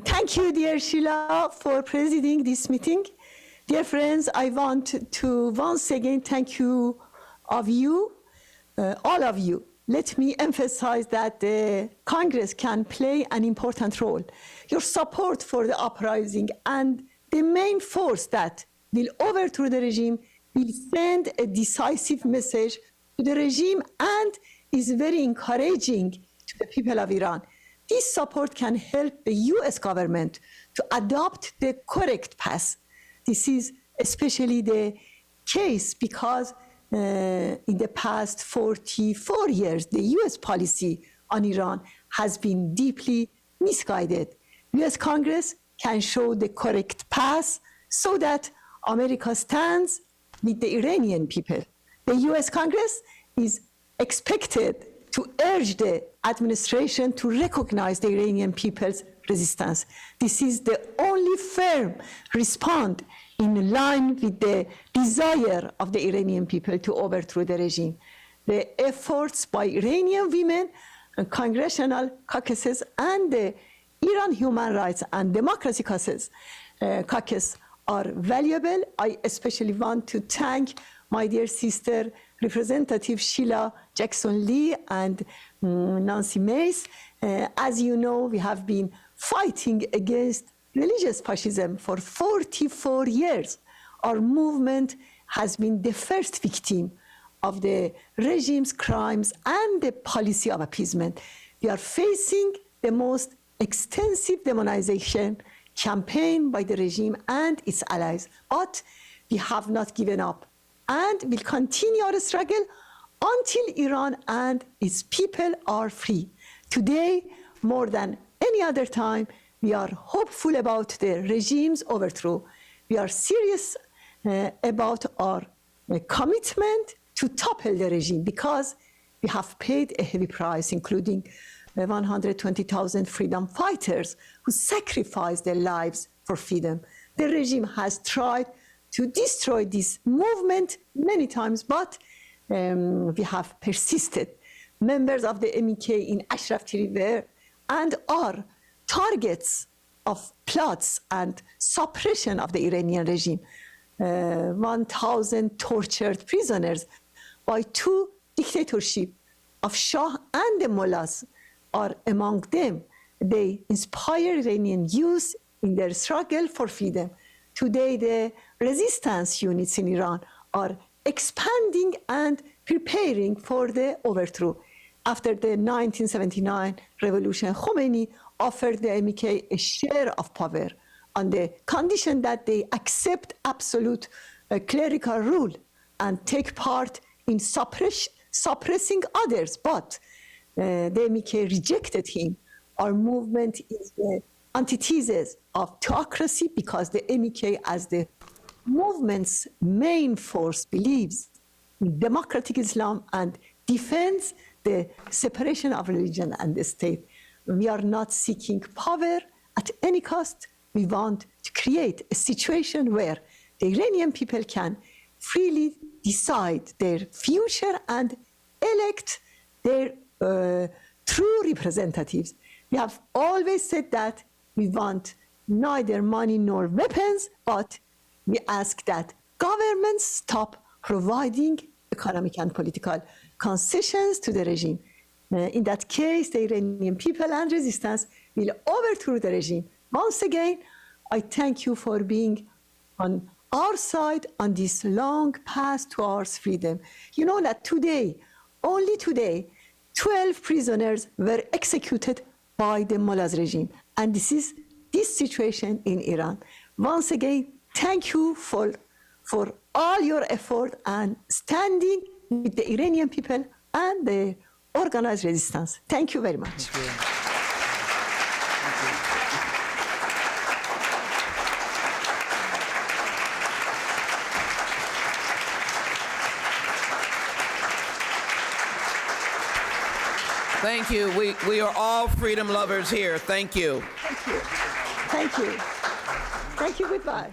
Thank you, dear Sheila, for presiding this meeting. Dear friends, I want to once again thank you, all of you. Let me emphasize that the Congress can play an important role. Your support for the uprising and the main force that will overthrow the regime will send a decisive message to the regime and is very encouraging to the people of Iran. This support can help the US government to adopt the correct path. This is especially the case because in the past 44 years, the US policy on Iran has been deeply misguided. US Congress can show the correct path so that America stands with the Iranian people. The US Congress is expected to urge the administration to recognize the Iranian people's resistance. This is the only firm response in line with the desire of the Iranian people to overthrow the regime. The efforts by Iranian women, Congressional caucuses, and the Iran Human Rights and Democracy Caucus are valuable. I especially want to thank my dear sister, Representative Sheila Jackson-Lee and Nancy Mace. As you know, we have been fighting against religious fascism for 44 years. Our movement has been the first victim of the regime's crimes and the policy of appeasement. We are facing the most extensive demonization campaign by the regime and its allies, but we have not given up and will continue our struggle until Iran and its people are free. Today, more than any other time, we are hopeful about the regime's overthrow. We are serious about our commitment to topple the regime because we have paid a heavy price, including 120,000 freedom fighters who sacrificed their lives for freedom. The regime has tried to destroy this movement many times, but we have persisted. Members of the MEK in Ashraf River and are targets of plots and suppression of the Iranian regime. 1,000 tortured prisoners by two dictatorships of Shah and the mullahs are among them. They inspire Iranian youth in their struggle for freedom. Today, the resistance units in Iran are expanding and preparing for the overthrow. After the 1979 revolution, Khomeini offered the MEK a share of power on the condition that they accept absolute clerical rule and take part in suppressing others. But the MEK rejected him. Our movement is the antithesis of theocracy because the MEK, as the movement's main force, believes in democratic Islam and defends the separation of religion and the state. We are not seeking power at any cost. We want to create a situation where the Iranian people can freely decide their future and elect their true representatives. We have always said that we want neither money nor weapons, but we ask that governments stop providing economic and political concessions to the regime. In that case, the Iranian people and resistance will overthrow the regime. Once again, I thank you for being on our side on this long path towards freedom. You know that today, only today, 12 prisoners were executed by the mullahs regime. And this is this situation in Iran. Once again, thank you for all your effort and standing with the Iranian people and the organized resistance. Thank you very much. Thank you. Thank you. We are all freedom lovers here. Thank you. Thank you. Thank you. Thank you. Goodbye.